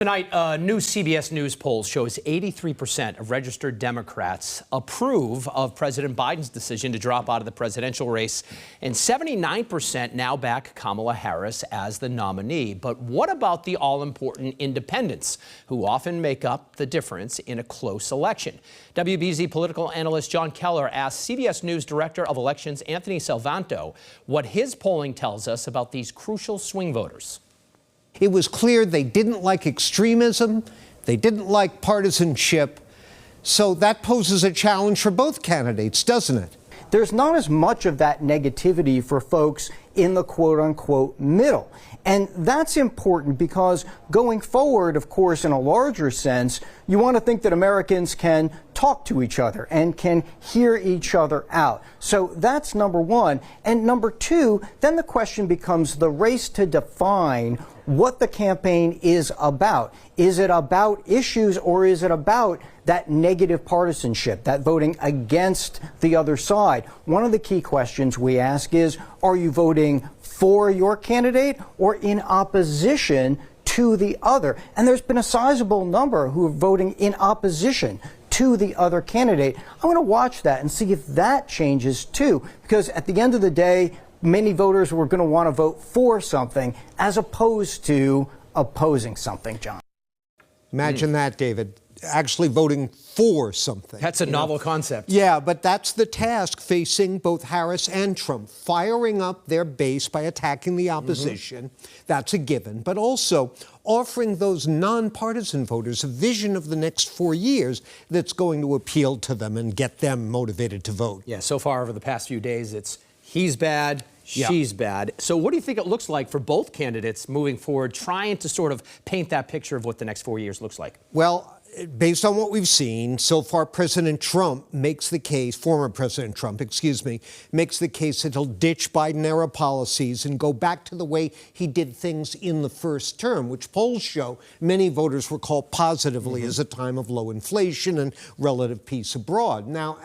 Tonight, a new CBS News poll shows 83% of registered Democrats approve of President Biden's decision to drop out of the presidential race, and 79% now back Kamala Harris as the nominee. But what about the all-important independents, who often make up the difference in a close election? WBZ political analyst John Keller asked CBS News Director of Elections Anthony Salvanto what his polling tells us about these crucial swing voters. It was clear they didn't like extremism, they didn't like partisanship, so that poses a challenge for both candidates, doesn't it? There's not as much of that negativity for folks in the quote-unquote middle. And that's important because going forward, of course, in a larger sense, you want to think that Americans can talk to each other and can hear each other out. So that's number one. And number two, then the question becomes the race to define what the campaign is about. Is it about issues, or is it about that negative partisanship, that voting against the other side? One of the key questions we ask is, are you voting for your candidate or in opposition to the other? And there's been a sizable number who are voting in opposition to the other candidate. I want to watch that and see if that changes too, because at the end of the day, many voters were going to want to vote for something as opposed to opposing something, John. Imagine that, David. Actually voting for something. That's a novel concept. Yeah, but that's the task facing both Harris and Trump, firing up their base by attacking the opposition. That's a given. But also offering those nonpartisan voters a vision of the next 4 years that's going to appeal to them and get them motivated to vote. Yeah, so far over the past few days, it's he's bad, she's bad. So what do you think it looks like for both candidates moving forward, trying to sort of paint that picture of what the next 4 years looks like? Well, based on what we've seen, so far President Trump makes the case, former President Trump, makes the case that he'll ditch Biden-era policies and go back to the way he did things in the first term, which polls show many voters recall positively as a time of low inflation and relative peace abroad. Now,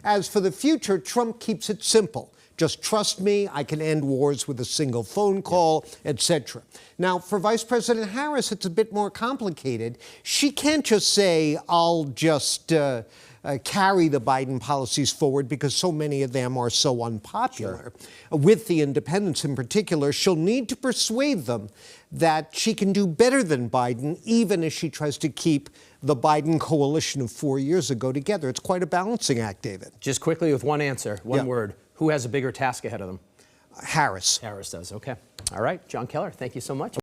as for the future, Trump keeps it simple. Just trust me, I can end wars with a single phone call, etc. Now, for Vice President Harris, it's a bit more complicated. She can't just say, I'll just carry the Biden policies forward because so many of them are so unpopular. With the independents in particular, she'll need to persuade them that she can do better than Biden, even as she tries to keep the Biden coalition of 4 years ago together. It's quite a balancing act, David. Just quickly with one answer, one word. Who has a bigger task ahead of them? Harris. Harris does, okay. All right, John Keller, thank you so much.